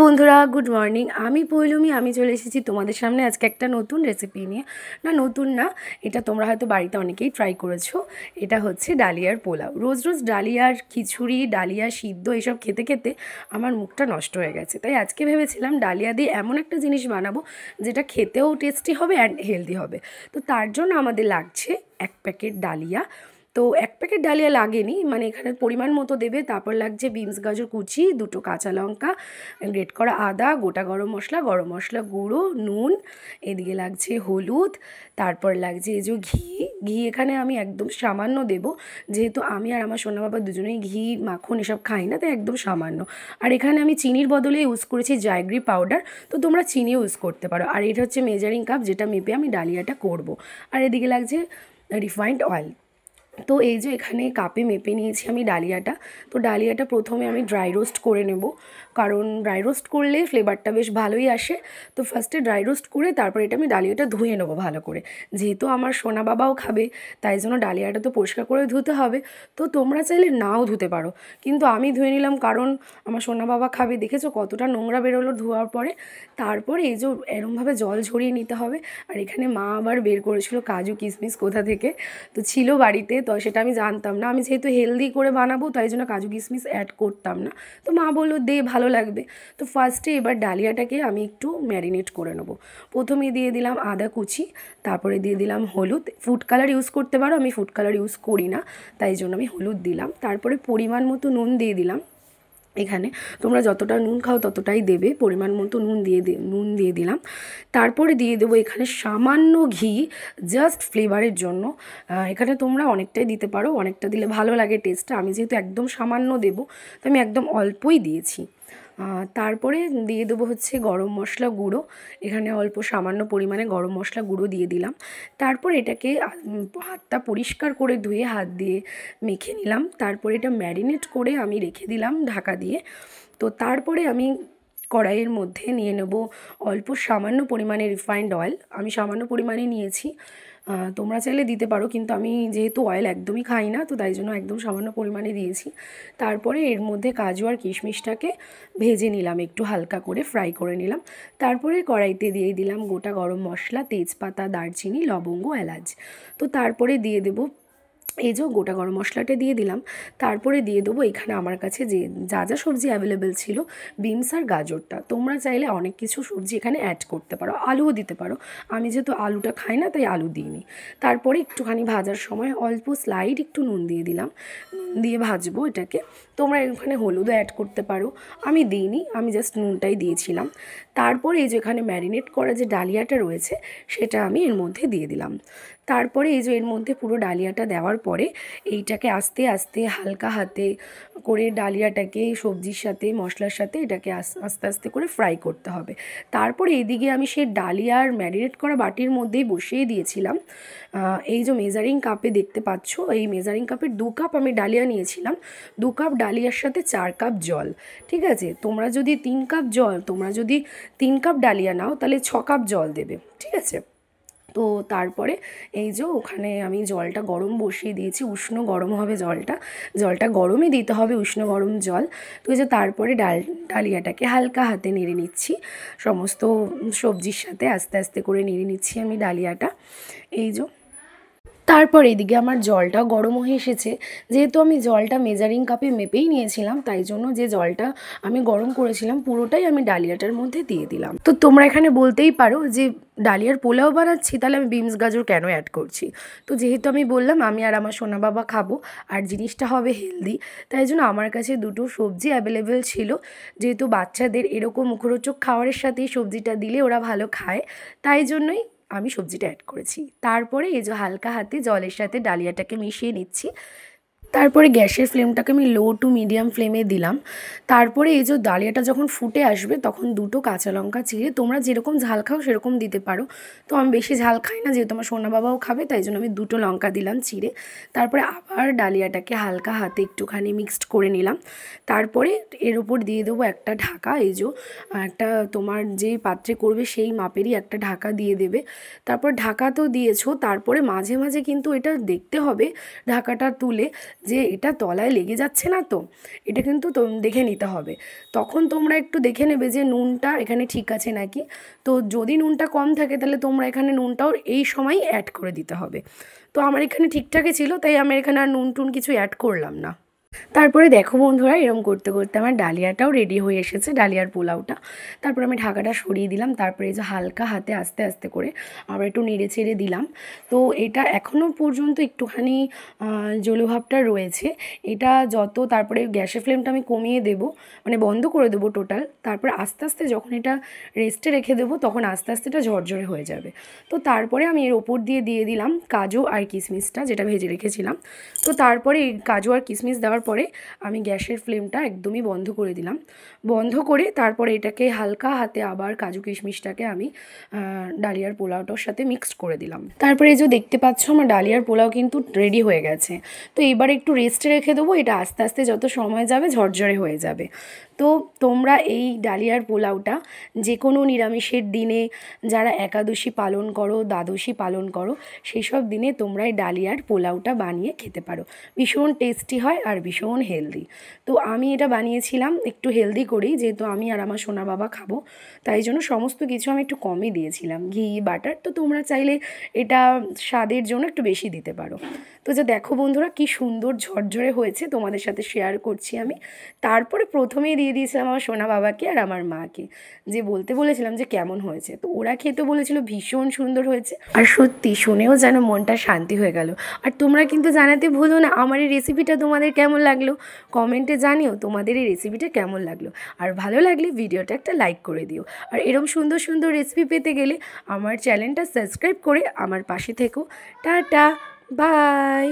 বন্ধুরা, good morning. আমি পৌলমি। আমি চলে এসেছি তোমাদের সামনে আজকে একটা নতুন রেসিপি নিয়ে। নতুন না, এটা তোমরা হয়তো বাড়িতে অনেকেই ট্রাই করেছো। এটা হচ্ছে ডালিয়ার পোলাও। রোজ রোজ ডালিয়ার খিচুড়ি, ডালিয়া সিদ্ধ এসব খেতে খেতে আমার মুখটা নষ্ট হয়ে গেছে। তাই আজকে ভেবেছিলাম ডালিয়া দিয়ে এমন একটা জিনিস বানাবো যেটা খেতেও টেস্টি হবে অ্যান্ড হেলদি হবে। তো তার জন্য আমাদের লাগছে 1 প্যাকেট ডালিয়া। তো 1 প্যাকেট ডালিয়া লাগেনি, মানে এখানে পরিমাণ মতো দেবে। তারপর লাগছে বিনস গাজর কুচি, 2টো কাঁচা লঙ্কা, গ্রেট করা আদা, গোটা গরম মশলা গুঁড়ো, নুন, এদিকে লাগছে হলুদ, তারপর লাগছে এই যে ঘি এখানে আমি একদম সামান্য দেব, যেহেতু আমি আর আমার সোনা বাবা দুজনেই ঘি মাখন এসব খাই না, তাই একদম সামান্য। আর এখানে আমি চিনির বদলে ইউজ করেছি জায়গ্রি পাউডার, তো তোমরা চিনি ইউজ করতে পারো। আর এটা হচ্ছে মেজারিং কাপ, যেটা মেপে আমি ডালিয়াটা করব। আর এদিকে লাগছে রিফাইন্ড অয়েল। তো এই যে এখানে কাপে মেপে নিয়েছি আমি ডালিয়াটা। তো ডালিয়াটা প্রথমে আমি ড্রাই রোস্ট করে নেব, কারণ ড্রাই রোস্ট করলে ফ্লেভারটা বেশ ভালোই আসে। তো ফার্স্টে ড্রাই রোস্ট করে তারপর এটা আমি ডালিয়াটা ধুয়ে নেবো ভালো করে, যেহেতু আমার সোনা বাবাও খাবে, তাই জন্য ডালিয়াটা তো পরিষ্কার করে ধুতে হবে। তো তোমরা চাইলে নাও ধুতে পারো, কিন্তু আমি ধুয়ে নিলাম কারণ আমার সোনা বাবা খাবে। দেখেছো কতটা নোংরা বেরোলো ধোয়ার পরে। তারপরে এই যে এরমভাবে জল ঝরিয়ে নিতে হবে। আর এখানে মা আবার বের করেছিল কাজু কিশমিশ কোথা থেকে, তো ছিল বাড়িতে, তো সেটা আমি জানতাম না। আমি যেহেতু হেলদি করে বানাবো তাই জন্য কাজু কিশমিশ অ্যাড করতাম না। তো মা বললো দে, ভালো লাগবে। তো ফার্স্টে এবার ডালিয়াটাকে আমি একটু ম্যারিনেট করে নেবো। প্রথমে দিয়ে দিলাম আদা কুচি, তারপরে দিয়ে দিলাম হলুদ। ফুড কালার ইউজ করতে পারো, আমি ফুড কালার ইউজ করি না, তাই জন্য আমি হলুদ দিলাম। তারপরে পরিমাণ মতো নুন দিয়ে দিলাম। এখানে তোমরা যতটা নুন খাও ততটাই দেবে, পরিমাণ মতো নুন দিয়ে দিলাম। তারপরে দিয়ে দেবো এখানে সামান্য ঘি, জাস্ট ফ্লেভারের জন্য। এখানে তোমরা অনেকটাই দিতে পারো, অনেকটা দিলে ভালো লাগে টেস্টটা। আমি যেহেতু একদম সামান্য দেবো, তো আমি একদম অল্পই দিয়েছি। তারপরে দিয়ে দেবো হচ্ছে গরম মশলা গুঁড়ো। এখানে অল্প সামান্য পরিমাণে গরম মশলা গুঁড়ো দিয়ে দিলাম। তারপর এটাকে হাতটা পরিষ্কার করে ধুয়ে হাত দিয়ে মেখে নিলাম। তারপরে এটা ম্যারিনেট করে আমি রেখে দিলাম ঢাকা দিয়ে। তো তারপরে আমি কড়াইয়ের মধ্যে নিয়ে নেব অল্প সামান্য পরিমাণে রিফাইন্ড অয়েল। আমি সামান্য পরিমাণে নিয়েছি, তোমরা চাইলে দিতে পারো, কিন্তু আমি যেহেতু অয়েল একদমই খাই না, তো তাই জন্য একদম সামান্য পরিমাণে দিয়েছি। তারপরে এর মধ্যে কাজু আর কিশমিশটাকে ভেজে নিলাম, একটু হালকা করে ফ্রাই করে নিলাম। তারপরে কড়াইতে দিয়ে দিলাম গোটা গরম মশলা, তেজপাতা, দারচিনি, লবঙ্গ, এলাচ। তো তারপরে দিয়ে দেবো এই যে গোটা গরম মশলাটা দিয়ে দিলাম। তারপরে দিয়ে দেবো এখানে আমার কাছে যে যা সবজি অ্যাভেলেবেল ছিল, বিনস আর গাজরটা। তোমরা চাইলে অনেক কিছু সবজি এখানে অ্যাড করতে পারো, আলুও দিতে পারো। আমি যেহেতু আলুটা খাই না, তাই আলু দিইনি। তারপরে একটুখানি ভাজার সময় অল্প স্লাইড একটু নুন দিয়ে দিলাম, নুন দিয়ে ভাজবো এটাকে। তোমরা এখানে হলুদও অ্যাড করতে পারো, আমি দিইনি, আমি জাস্ট নুনটাই দিয়েছিলাম। তারপরে এই যে এখানে ম্যারিনেট করা যে ডালিয়াটা রয়েছে, সেটা আমি এর মধ্যে দিয়ে দিলাম। তারপরে এই যে এর মধ্যে পুরো ডালিয়াটা দেওয়ার পরে এইটাকে আস্তে আস্তে হালকা হাতে করে ডালিয়াটাকে সবজির সাথে মশলার সাথে এটাকে আস্তে আস্তে করে ফ্রাই করতে হবে। তারপরে এইদিকে আমি সেই ডালিয়ার ম্যারিনেট করা বাটির মধ্যেই বসিয়ে দিয়েছিলাম এই যে মেজারিং কাপে দেখতে পাচ্ছ, এই মেজারিং কাপের 2 কাপ আমি ডালিয়া নিয়েছিলাম। 2 কাপ ডালিয়ার সাথে 4 কাপ জল। ঠিক আছে, তোমরা যদি 3 কাপ ডালিয়া নাও তাহলে 6 কাপ জল দেবে। ঠিক আছে, তো তারপরে এই যে ওখানে আমি জলটা গরম বসিয়ে দিয়েছি, উষ্ণ গরম হবে জলটা গরমই দিতে হবে, উষ্ণ গরম জল। তো এই যে তারপরে ডালিয়াটাকে হালকা হাতে নেড়ে নিচ্ছি, সমস্ত সবজির সাথে আস্তে আস্তে করে নেড়ে নিচ্ছি আমি ডালিয়াটা। এই যে তারপর এদিকে আমার জলটা গরম হয়ে এসেছে। যেহেতু আমি জলটা মেজারিং কাপে মেপেই নিয়েছিলাম, তাই জন্য যে জলটা আমি গরম করেছিলাম পুরোটাই আমি ডালিয়াটার মধ্যে দিয়ে দিলাম। তো তোমরা এখানে বলতেই পারো যে ডালিয়ার পোলাও বানাচ্ছি, তাহলে আমি বিনস গাজর কেন অ্যাড করছি। তো যেহেতু আমি বললাম আমি আর আমার সোনা বাবা খাবো আর জিনিসটা হবে হেলদি, তাই জন্য আমার কাছে 2টো সবজি অ্যাভেলেবেল ছিল। যেহেতু বাচ্চাদের এরকম মুখরোচক খাবারের সাথে সবজিটা দিলে ওরা ভালো খায়, তাই জন্যই আমি সবজিটা অ্যাড করেছি। তারপরে এই যে হালকা হাতে জলের সাথে ডালিয়াটাকে মিশিয়ে নিচ্ছি। তারপরে গ্যাসের ফ্লেমটাকে আমি লো টু মিডিয়াম ফ্লেমে দিলাম। তারপরে এই যে ডালিয়াটা যখন ফুটে আসবে তখন 2টো কাঁচা লঙ্কা চিড়ে, তোমরা যেরকম ঝাল খাও সেরকম দিতে পারো। তো আমি বেশি ঝাল খাই না, যেহেতু আমার সোনা বাবাও খাবে, তাই জন্য আমি 2টো লঙ্কা দিলাম চিড়ে। তারপরে আবার ডালিয়াটাকে হালকা হাতে একটুখানি মিক্সড করে নিলাম। তারপরে এর উপর দিয়ে দেবো একটা ঢাকা। এই যে একটা তোমার যে পাত্রে করবে সেই মাপেরই একটা ঢাকা দিয়ে দেবে। তারপর ঢাকা তো দিয়েছো, তারপরে মাঝে মাঝে কিন্তু এটা দেখতে হবে ঢাকাটা তুলে যে এটা তলায় লেগে যাচ্ছে না তো, এটা কিন্তু দেখে নিতে হবে। তখন তোমরা একটু দেখে নেবে যে নুনটা এখানে ঠিক আছে নাকি। তো যদি নুনটা কম থাকে তাহলে তোমরা এখানে নুনটাও এই সময়ই অ্যাড করে দিতে হবে। তো আমার এখানে ঠিকঠাকই ছিল, তাই আমি এখানে আর নুন টুন কিছু অ্যাড করলাম না। তারপরে দেখো বন্ধুরা, এরম করতে করতে আমার ডালিয়াটাও রেডি হয়ে এসেছে, ডালিয়ার পোলাওটা। তারপরে আমি ঢাকাটা সরিয়ে দিলাম, তারপরে এই যে হালকা হাতে আস্তে আস্তে করে আবার একটু নেড়ে চেড়ে দিলাম। তো এটা এখনও পর্যন্ত একটুখানি জলভাবটা রয়েছে। এটা তারপরে গ্যাসের ফ্লেমটা আমি কমিয়ে দেবো, মানে বন্ধ করে দেবো টোটাল। তারপরে আস্তে আস্তে যখন এটা রেস্টে রেখে দেবো তখন আস্তে আস্তে এটা ঝরঝরে হয়ে যাবে। তো তারপরে আমি এর ওপর দিয়ে দিলাম কাজু আর কিশমিশটা, যেটা ভেজে রেখেছিলাম। তো তারপরে এই কাজু আর কিশমিশ দেওয়ার পরে আমি গ্যাসের ফ্লেমটা একদমই বন্ধ করে দিলাম। বন্ধ করে তারপরে এটাকে হালকা হাতে আবার কাজু কিশমিশটাকে আমি ডালিয়ার পোলাওটার সাথে মিক্সড করে দিলাম। তারপরে এই যে দেখতে পাচ্ছ আমার ডালিয়ার পোলাও কিন্তু রেডি হয়ে গেছে। তো এবার একটু রেস্টে রেখে দেবো, এটা আস্তে আস্তে যত সময় যাবে ঝরঝরে হয়ে যাবে। তো তোমরা এই ডালিয়ার পোলাওটা যে কোনো নিরামিষের দিনে, যারা একাদশী পালন করো, দ্বাদশী পালন করো, সেই সব দিনে তোমরা এই ডালিয়ার পোলাওটা বানিয়ে খেতে পারো। ভীষণ টেস্টি হয় আর ভীষণ হেলদি। তো আমি এটা বানিয়েছিলাম একটু হেলদি করেই, যেহেতু আমি আর আমার সোনা বাবা খাবো, তাই জন্য সমস্ত কিছু আমি একটু কমই দিয়েছিলাম, ঘি বাটার। তো তোমরা চাইলে এটা স্বাদের জন্য একটু বেশি দিতে পারো। তো যে দেখো বন্ধুরা কি সুন্দর ঝরঝরে হয়েছে, তোমাদের সাথে শেয়ার করছি আমি। তারপরে প্রথমেই দিয়ে দিয়েছিলাম আমার সোনা বাবাকে আর আমার মাকে, যে বলতে বলেছিলাম যে কেমন হয়েছে। তো ওরা খেতে বলেছিল ভীষণ সুন্দর হয়েছে, আর সত্যি শুনেও যেন মনটা শান্তি হয়ে গেল। আর তোমরা কিন্তু জানাতে ভুলো না আমার এই রেসিপিটা তোমাদের কেমন লাগলো, কমেন্টে জানিও তোমাদের এই রেসিপিটা কেমন লাগলো। আর ভালো লাগলে ভিডিওটা একটা লাইক করে দিও। আর এরকম সুন্দর সুন্দর রেসিপি পেতে গেলে আমার চ্যানেলটা সাবস্ক্রাইব করে আমার পাশে থেকো। Tata, by.